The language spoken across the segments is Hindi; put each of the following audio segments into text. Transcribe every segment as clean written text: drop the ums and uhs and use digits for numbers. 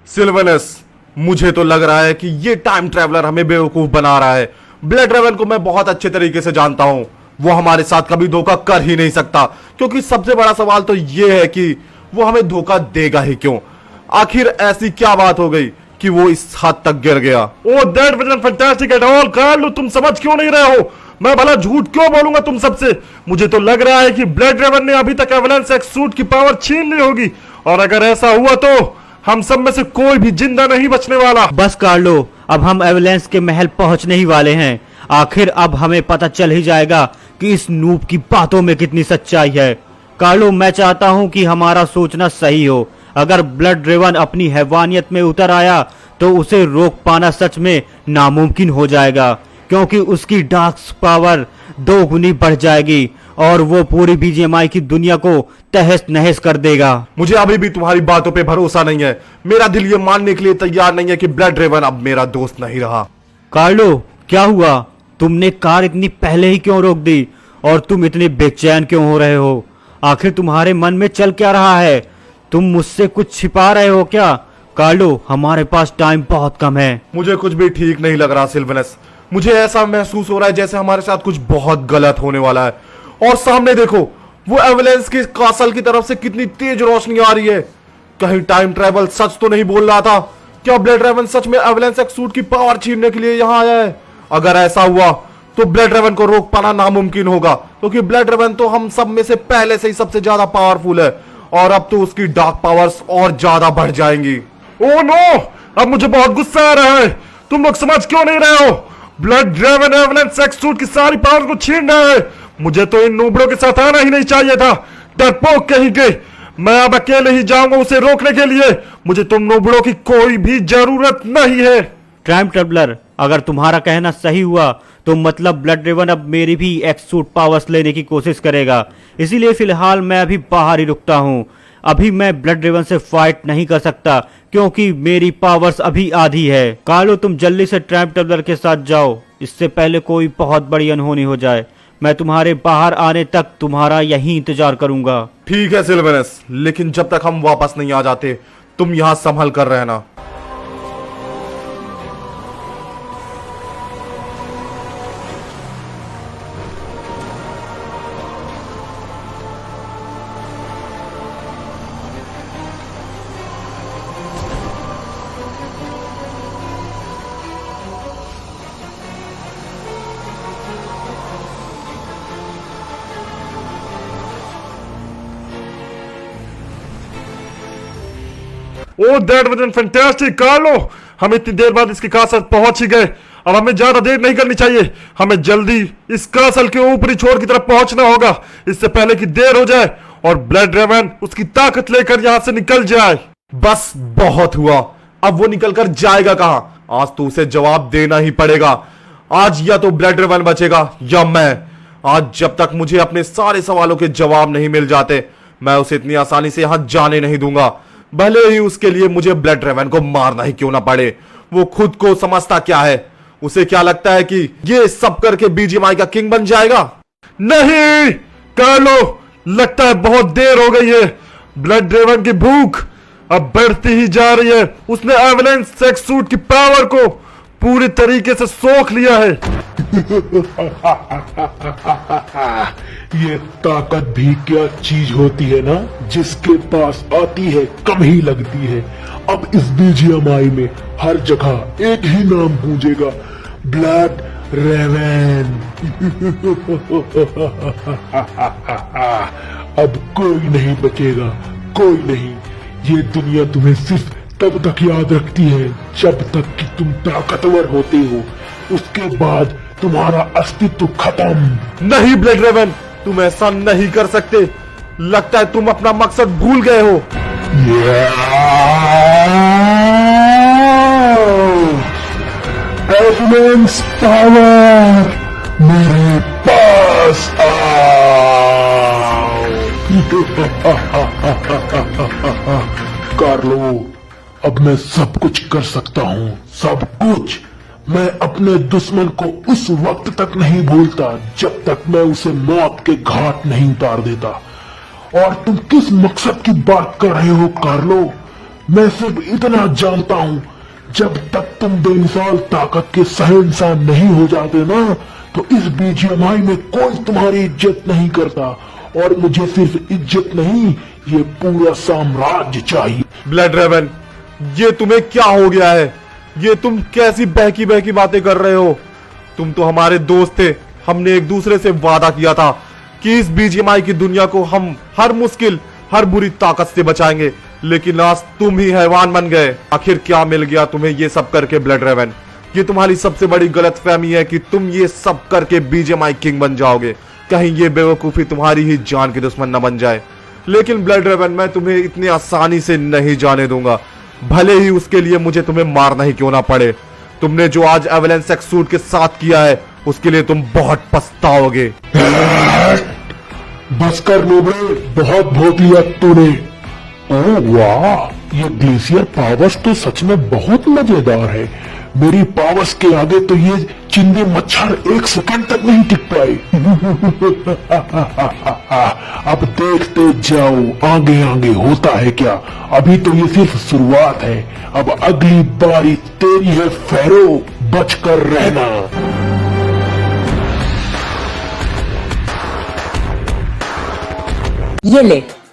सिल्वेनस, मुझे तो लग रहा है कि ये टाइम ट्रैवलर हमें बेवकूफ बना रहा है। ब्लड रेवन को मैं बहुत अच्छे तरीके से जानता हूं, वो हमारे साथ कभी धोखा कर ही नहीं सकता। क्योंकि सबसे बड़ा सवाल तो ये है कि वो हमें धोखा देगा ही क्यों? आखिर ऐसी क्या बात हो गई कि वो इस हद तक गिर गया? Oh that wasn't fantastic at all. Carlo, तुम समझ क्यों नहीं रहे हो? मैं भला झूठ क्यों बोलूंगा तुम सबसे? मुझे तो लग रहा है कि ब्लड रेवन ने अभी तक एवेलेंस एक्स सूट की पावर छीन ली होगी, और अगर ऐसा हुआ तो हम सब में से कोई भी जिंदा नहीं बचने वाला। बस कार्लो, अब हम एवेलेंस के महल पहुंचने ही वाले हैं। आखिर अब हमें पता चल ही जाएगा कि इस नूब की बातों में कितनी सच्चाई है। कार्लो, मैं चाहता हूं कि हमारा सोचना सही हो। अगर ब्लड रेवन अपनी हैवानियत में उतर आया तो उसे रोक पाना सच में नामुमकिन हो जाएगा, क्योंकि उसकी डार्क पावर 2 गुनी बढ़ जाएगी और वो पूरी बीजीएमआई की दुनिया को तहस नहस कर देगा। मुझे अभी भी तुम्हारी बातों पे भरोसा नहीं है। मेरा दिल ये मानने के लिए तैयार नहीं है कि ब्लड रेवन अब मेरा दोस्त नहीं रहा। कार्लो, क्या हुआ? तुमने कार इतनी पहले ही क्यों रोक दी? और तुम इतने बेचैन क्यों हो रहे हो? आखिर तुम्हारे मन में चल क्या रहा है? तुम मुझसे कुछ छिपा रहे हो क्या? कार्लो, हमारे पास टाइम बहुत कम है। मुझे कुछ भी ठीक नहीं लग रहा सिल्वेनस। मुझे ऐसा महसूस हो रहा है जैसे हमारे साथ कुछ बहुत गलत होने वाला है। और सामने देखो, वो एवेलेंस के कासल की तरफ से कितनी तेज रोशनी आ रही है। कहीं टाइम ट्रैवल सच तो नहीं बोल रहा था? क्या ब्लड रेवन सच में एवेलेंस एक्स सूट की पावर छीनने के लिए यहाँ आया है? अगर ऐसा हुआ तो ब्लड रेवन को रोक पाना नामुमकिन होगा, क्योंकि ब्लड रेवन तो हम सब में से पहले से ही सबसे ज्यादा पावरफुल है, और अब तो उसकी डार्क पावर्स और ज्यादा बढ़ जाएंगी। ओ नो, अब मुझे बहुत गुस्सा आ रहा है। तुम लोग समझ क्यों नहीं रहे हो? ब्लड रेवन एवेलेंस एक्स सूट की सारी पावर को छीन रहा है। मुझे तो इन नूबड़ों के साथ आना ही नहीं चाहिए था। डरपोक कहीं के। मैं अब अकेले ही जाऊंगा उसे रोकने के लिए। मुझे तुम नूबड़ों की कोई भी जरूरत नहीं है। टाइम ट्रैवलर, अगर तुम्हारा कहना सही हुआ तो मतलब ब्लड रेवन अब मेरी भी एक्स सूट पावर्स लेने की कोशिश करेगा। इसीलिए फिलहाल मैं अभी बाहर ही रुकता हूँ। अभी मैं ब्लड रेवन से फाइट नहीं कर सकता, क्योंकि मेरी पावर्स अभी आधी है। कार्लो, तुम जल्दी से टाइम ट्रैवलर के साथ जाओ, इससे पहले कोई बहुत बड़ी अनहोनी हो जाए। मैं तुम्हारे बाहर आने तक तुम्हारा यहीं इंतजार करूंगा। ठीक है सिल्वेनस, लेकिन जब तक हम वापस नहीं आ जाते तुम यहां संभल कर रहना। ओ दैट वाज़न्ट फैंटास्टिक। कार्लो, हम इतनी देर बाद इसके कासल पहुंच ही गए। अब हमें ज्यादा देर नहीं करनी चाहिए। हमें जल्दी इस कासल के ऊपरी छोर की तरफ पहुंचना होगा, इससे पहले कि देर हो जाए और ब्लड रेवन उसकी ताकत लेकर यहां से निकल जाए। बस बहुत हुआ। अब वो निकल कर जाएगा कहां? आज तो उसे जवाब देना ही पड़ेगा। आज या तो ब्लड रेवन बचेगा या मैं। आज जब तक मुझे अपने सारे सवालों के जवाब नहीं मिल जाते, मैं उसे इतनी आसानी से यहां जाने नहीं दूंगा, भले ही उसके लिए मुझे ब्लड रेवन को मारना ही क्यों ना पड़े। वो खुद को समझता क्या है? उसे क्या लगता है कि ये सब करके बीजीएमआई का किंग बन जाएगा? नहीं कार्लो, लगता है बहुत देर हो गई है। ब्लड रेवन की भूख अब बढ़ती ही जा रही है। उसने एवेलेंस एक्स सूट की पावर को पूरी तरीके से सोख लिया है। ये ताकत भी क्या चीज होती है ना, जिसके पास आती है कम ही लगती है। अब इस बीजीएमआई में हर जगह एक ही नाम गूंजेगा, ब्लड रेवन। अब कोई नहीं बचेगा, कोई नहीं। ये दुनिया तुम्हें सिर्फ तब तक याद रखती है जब तक कि तुम ताकतवर होते हो। उसके बाद तुम्हारा अस्तित्व खत्म। नहीं ब्लड रेवन, तुम ऐसा नहीं कर सकते। लगता है तुम अपना मकसद भूल गए हो। एवेलेंस पावर मेरे पास कार्लो, अब मैं सब कुछ कर सकता हूँ, सब कुछ। मैं अपने दुश्मन को उस वक्त तक नहीं भूलता जब तक मैं उसे मौत के घाट नहीं उतार देता। और तुम किस मकसद की बात कर रहे हो कार्लो? मैं सिर्फ इतना जानता हूँ, जब तक तुम बेमिसाल ताकत के शहंशाह नहीं हो जाते ना, तो इस बीजीएमआई में कोई तुम्हारी इज्जत नहीं करता। और मुझे सिर्फ इज्जत नहीं, ये पूरा साम्राज्य चाहिए। ब्लड ड्रैगन, ये तुम्हें क्या हो गया है? ये तुम कैसी बहकी बहकी बातें कर रहे हो? तुम तो हमारे दोस्त थे। हमने एक दूसरे से वादा किया था कि इस बीजीएमआई की दुनिया को हम हर मुश्किल, हर बुरी ताकत से बचाएंगे, लेकिन आज तुम ही हैवान बन गए। आखिर क्या मिल गया तुम्हें ये सब करके ब्लड ड्रैगन? ये तुम्हारी सबसे बड़ी गलतफहमी है कि तुम ये सब करके बीजीएमआई किंग बन जाओगे। कहीं ये बेवकूफी तुम्हारी ही जान की दुश्मन न बन जाए। लेकिन ब्लड ड्रैगन, मैं तुम्हें इतनी आसानी से नहीं जाने दूंगा, भले ही उसके लिए मुझे तुम्हें मारना ही क्यों ना पड़े। तुमने जो आज एवेलेंस एक्स सूट के साथ किया है, उसके लिए तुम बहुत पछताओगे। बस कर नोबड़े, बहुत भोग लिया तूने। ओह वाह, ये ग्लेशियर पावर्स तो सच में बहुत मजेदार है। मेरी पावर्स के आगे तो ये चिंदी मच्छर 1 सेकंड तक नहीं टिक पाए। अब देखते जाओ आगे आगे होता है क्या। अभी तो ये सिर्फ शुरुआत है। अब अगली बारी तेरी है फेरो, बचकर रहना।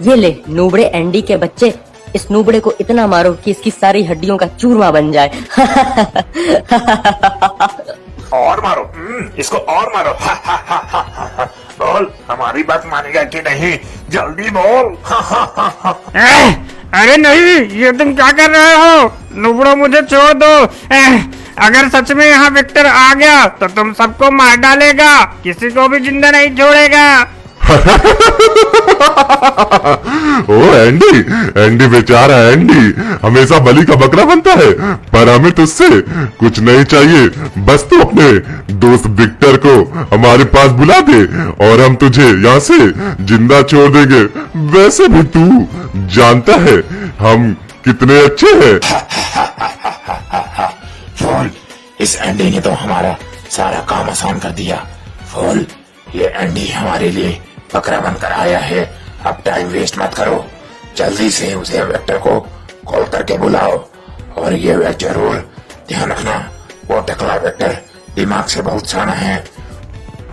ये ले नूबड़े एंडी के बच्चे, इस नूबड़े को इतना मारो कि इसकी सारी हड्डियों का चूरमा बन जाए। और मारो, इसको और मारो। बोल, हमारी बात मानेगा कि नहीं? जल्दी बोल। अरे नहीं, ये तुम क्या कर रहे हो? नुबड़ो, मुझे छोड़ दो। अगर सच में यहाँ विक्टर आ गया तो तुम सबको मार डालेगा, किसी को भी जिंदा नहीं छोड़ेगा। ओ एंडी, एंडी बेचारा एंडी हमेशा बलि का बकरा बनता है, पर हमें तुझसे कुछ नहीं चाहिए। बस तू अपने दोस्त विक्टर को हमारे पास बुला दे और हम तुझे यहाँ से जिंदा छोड़ देंगे। वैसे भी तू जानता है हम कितने अच्छे हैं। फूल, इस एंडी ने तो हमारा सारा काम आसान कर दिया। फूल, ये एंडी हमारे लिए बकरा बनकर आया है। अब टाइम वेस्ट मत करो, जल्दी से उसे वेक्टर को कॉल करके बुलाओ। और ये जरूर ध्यान रखना, वो टकला वेक्टर दिमाग से बहुत साना है।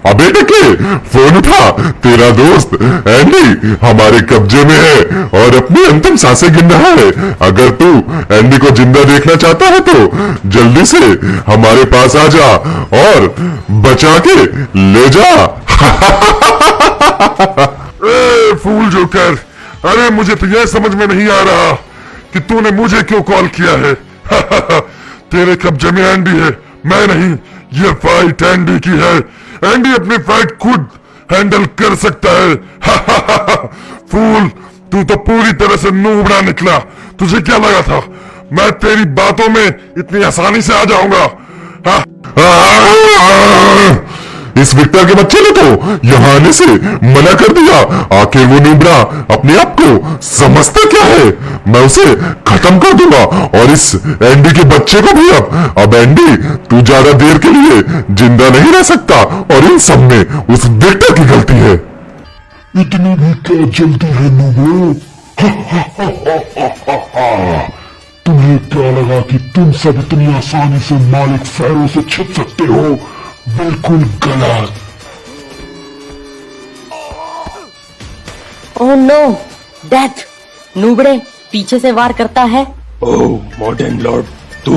अबे टके, फोन उठा, तेरा दोस्त एंडी हमारे कब्जे में है और अपनी अंतिम सांसें गिन रहा है। अगर तू एंडी को जिंदा देखना चाहता है तो जल्दी से हमारे पास आ जा और बचा के ले जा। ए, फूल जोकर, अरे मुझे तो यह समझ में नहीं आ रहा कि तूने मुझे क्यों कॉल किया है। तेरे कब्जे में एंडी है, मैं नहीं। ये फाइट एंडी की है। एंडी अपनी फाइट खुद हैंडल कर सकता है। फूल, तू तो पूरी तरह से नूबड़ा निकला। तुझे क्या लगा था मैं तेरी बातों में इतनी आसानी से आ जाऊंगा? इस विक्टर के बच्चे ने तो यहाँ आने से मना कर दिया। आखिर वो नूबड़ा अपने आप को समझता क्या है? मैं उसे खत्म कर दूंगा और इस एंडी के बच्चे को भी। अब एंडी, तू ज्यादा देर के लिए जिंदा नहीं रह सकता और इन सब में उस विक्टर की गलती है। इतनी भी क्या जल्दी है नूबड़ो? तुम्हें क्या लगा कि तुम सब इतनी आसानी से मालिक फेरो से छिप सकते हो? बिल्कुल गलत। Oh no, death! नूबड़े पीछे से वार करता है। ओह मॉडर्न लॉर्ड, तू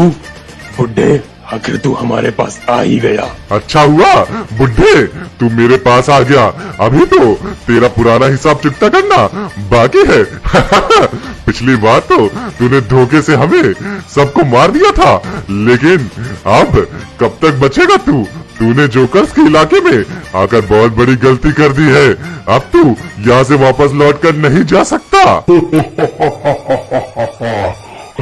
बुड्ढे, आखिर तू हमारे पास आ ही गया। अच्छा हुआ बुड्ढे, तू मेरे पास आ गया। अभी तो तेरा पुराना हिसाब चुकता करना बाकी है। पिछली बार तो तूने धोखे से हमें सबको मार दिया था, लेकिन अब कब तक बचेगा तू? तूने जोकर्स के इलाके में आकर बहुत बड़ी गलती कर दी है। अब तू यहाँ से वापस लौटकर नहीं जा सकता।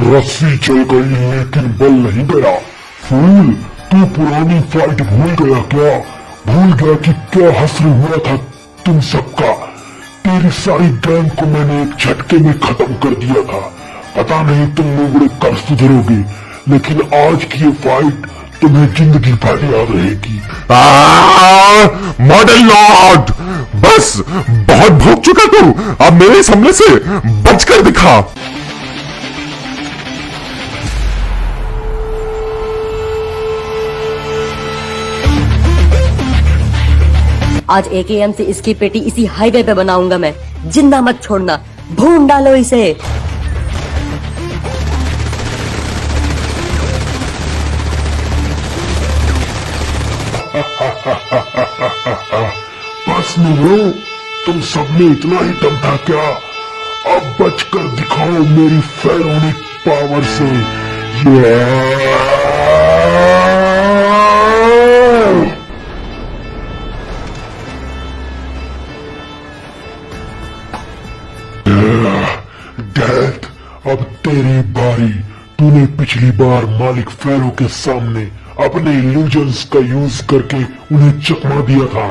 रस्सी चल गई लेकिन बल नहीं गया। फूल, तू पुरानी फाइट भूल गया क्या? भूल गया कि क्या हश्र हुआ था तुम सबका? तेरी सारी गैंग को मैंने एक झटके में खत्म कर दिया था। पता नहीं तुम लोग कब सुधरोगे, लेकिन आज की ये फाइट तुम्हें जिंदगी भर याद रहेगी। मॉडर्न लॉर्ड, बस बहुत भोग चुका तू। अब मेरे इस हमले से बचकर दिखा। आज AKM से इसकी पेटी इसी हाईवे पे बनाऊंगा मैं। जिंदा मत छोड़ना, भून डालो इसे। बस नुब्रो, तुम सब में इतना ही दम था क्या? अब बचकर दिखाओ मेरी फेरोनिक पावर से। डेथ, अब तेरी बारी। तूने पिछली बार मालिक फेरो के सामने अपने इल्यूजन्स का यूज करके उन्हें चकमा दिया था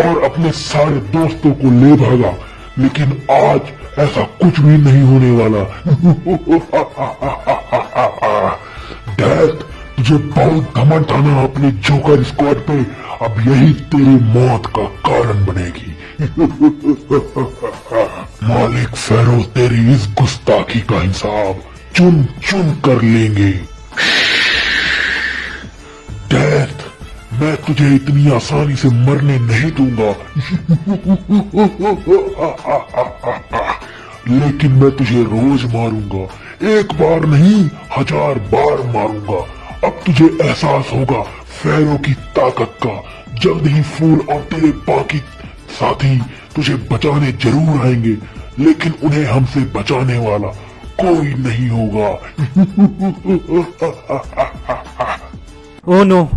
और अपने सारे दोस्तों को ले भागा, लेकिन आज ऐसा कुछ भी नहीं होने वाला। डेथ, तुझे बहुत घमंड था ना अपने जोकर स्क्वाड पे। अब यही तेरी मौत का कारण बनेगी। मालिक फेरो तेरी इस गुस्ताखी का हिसाब चुन चुन कर लेंगे। डेथ, मैं तुझे इतनी आसानी से मरने नहीं दूंगा। लेकिन मैं तुझे रोज मारूंगा, एक बार नहीं 1000 बार मारूंगा। अब तुझे एहसास होगा फेरो की ताकत का। जल्द ही फूल और तेरे बाकी साथी तुझे बचाने जरूर आएंगे, लेकिन उन्हें हमसे बचाने वाला कोई नहीं होगा। ओह नो,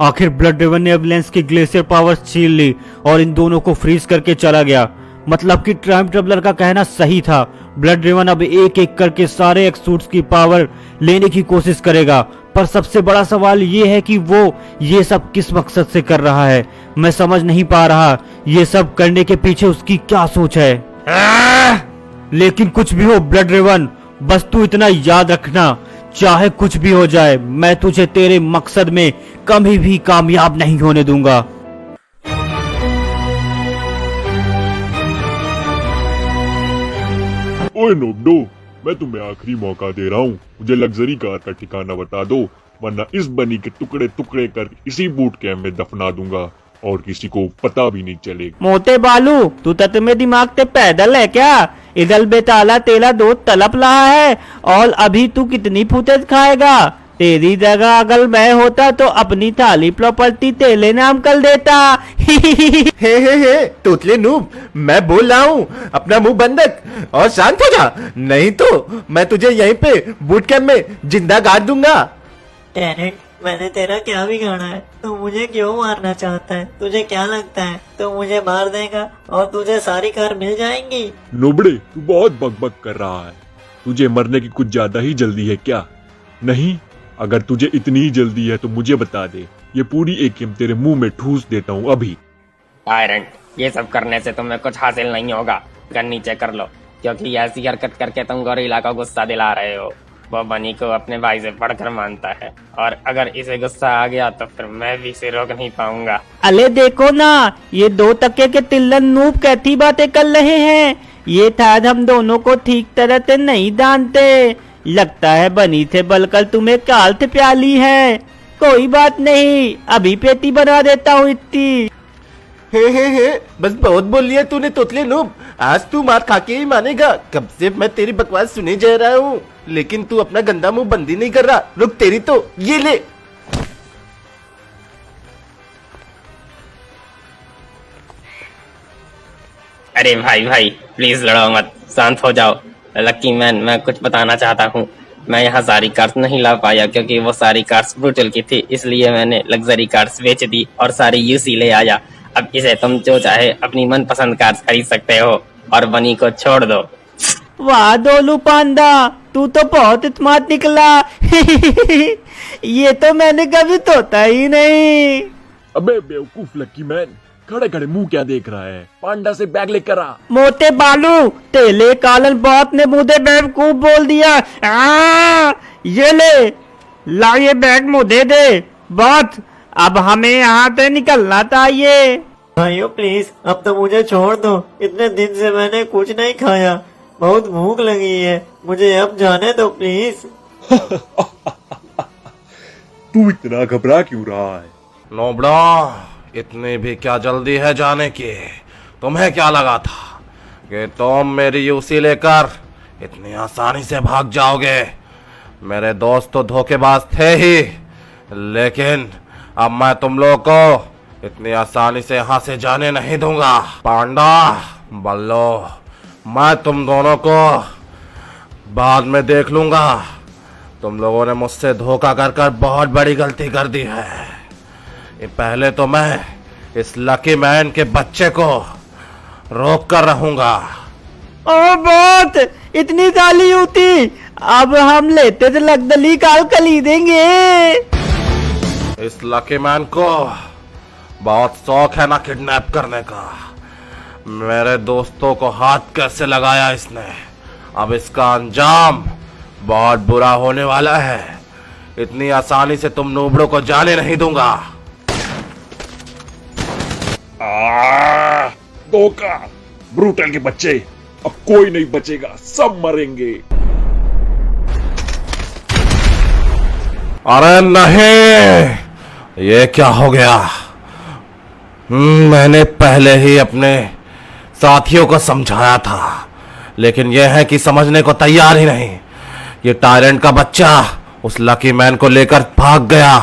आखिर ब्लड ड्रेवन ने एवलेंस की ग्लेशियर पावर्स छीन ली और इन दोनों को फ्रीज करके चला गया। मतलब कि टाइम ट्रेवलर का कहना सही था। ब्लड ड्रेवन अब एक एक करके सारे एक्सूट्स की पावर लेने की कोशिश करेगा, पर सबसे बड़ा सवाल ये है कि वो ये सब किस मकसद से कर रहा है। मैं समझ नहीं पा रहा ये सब करने के पीछे उसकी क्या सोच है। लेकिन कुछ भी हो ब्लड ड्रेवन, बस तू इतना याद रखना, चाहे कुछ भी हो जाए, मैं तुझे तेरे मकसद में कभी भी कामयाब नहीं होने दूंगा। ओए नोबडो, मैं तुम्हें आखिरी मौका दे रहा हूँ, मुझे लग्जरी कार का ठिकाना बता दो, वरना इस बनी के टुकड़े टुकड़े कर इसी बूट कैम्प में दफना दूंगा और किसी को पता भी नहीं चलेगा। मोटे बालू, तू तत में दिमाग ते पैदल है क्या? इधर बेताला तेला दो तलप रहा है और अभी तू कितनी फुटेज खाएगा? तेरी जगह अगर मैं होता तो अपनी थाली प्रॉपर्टी तेले नाम कर देता। हे तोतले नूब, मैं बोल रहा हूँ, अपना मुंह बंद रख और शांत हो जा, नहीं तो मैं तुझे यहीं पे बूट कैम्प में जिंदा गाड़ दूंगा। टेरेंट, मैंने तेरा क्या बिगाड़ा है? तू मुझे क्यों मारना चाहता है? तुझे क्या लगता है तू मुझे मार देगा और तुझे सारी कार मिल जाएंगी? नोबड़े, तू बहुत बकबक कर रहा है। तुझे मरने की कुछ ज्यादा ही जल्दी है क्या? नहीं, अगर तुझे इतनी ही जल्दी है तो मुझे बता दे, ये पूरी एकेएम तेरे मुंह में ठूस देता हूँ अभी। टायरेंट, ये सब करने से तुम्हें कुछ हासिल नहीं होगा। गन नीचे कर लो, क्योंकि ऐसी हरकत करके तुम गोरिल्ला को गुस्सा दिला रहे हो। वो बनी को अपने भाई से बढ़कर मानता है और अगर इसे गुस्सा आ गया तो फिर मैं भी इसे रोक नहीं पाऊंगा। अले देखो ना, ये दो तके के तिल्लन नूब कैसी बातें कर रहे हैं। ये शायद हम दोनों को ठीक तरह से नहीं जानते। लगता है बनी से बलकर तुम्हें काल्थ प्याली है। कोई बात नहीं, अभी पेटी बना देता हूँ इतनी। हे बस बहुत बोल लिया तूने तोतले नूब, आज तू मार खा के ही मानेगा। कब से मैं तेरी बकवास सुने जा रहा हूँ, लेकिन तू अपना गंदा मुंह बंदी नहीं कर रहा। रुक, तेरी तो ये ले। अरे भाई प्लीज लड़ो मत, शांत हो जाओ। लक्की मैन, मैं कुछ बताना चाहता हूँ। मैं यहाँ सारी कार्स नहीं ला पाया क्योंकि वो सारी कार्स ब्रूटल की थी, इसलिए मैंने लग्जरी कार्स बेच दी और सारी यूसी ले आया। अब इसे तुम जो चाहे अपनी मनपसंद कार्स खरीद सकते हो और बनी को छोड़ दो। वाह दोलू पांडा, तू तो बहुत स्मार्ट निकला। ये तो मैंने कभी सोचा ही नहीं। अबे बेवकूफ लक्की मैन, खड़े खड़े मुंह क्या देख रहा है? पांडा से बैग लेकर आ। मोटे बालू, तेले कालन बात ने मुझे बेवकूफ बोल दिया। ये ले, ला ये बैग मुझे दे। बात, अब हमें यहाँ से निकलना चाहिए। भाइयों प्लीज, अब तो मुझे छोड़ दो। इतने दिन से मैंने कुछ नहीं खाया, बहुत भूख लगी है, मुझे अब जाने दो प्लीज। तू इतना घबरा क्यों रहा है? नोबड़ा, इतनी भी क्या जल्दी है जाने की? तुम्हें क्या लगा था कि तुम मेरी यूसी लेकर इतनी आसानी से भाग जाओगे? मेरे दोस्त तो धोखेबाज थे ही, लेकिन अब मैं तुम लोगों को इतनी आसानी से यहाँ से जाने नहीं दूंगा। पांडा, बल्लो, मैं तुम दोनों को बाद में देख लूंगा। तुम लोगों ने मुझसे धोखा कर कर बहुत बड़ी गलती कर दी है। ये पहले तो मैं इस लकी मैन के बच्चे को रोक कर रहूंगा। ओ बहुत, इतनी गाली होती, अब हम लेते तो लगदली काल कली देंगे। इस लकी मैन को बहुत शौक है ना किडनैप करने का। मेरे दोस्तों को हाथ कैसे लगाया इसने, अब इसका अंजाम बहुत बुरा होने वाला है। इतनी आसानी से तुम नूबड़ों को जाने नहीं दूंगा। धोखा, ब्रूटल के बच्चे, अब कोई नहीं बचेगा, सब मरेंगे। अरे नहीं, ये क्या हो गया? मैंने पहले ही अपने साथियों को समझाया था, लेकिन यह है कि समझने को तैयार ही नहीं। ये टायरेंट का बच्चा उस लकी मैन को लेकर भाग गया।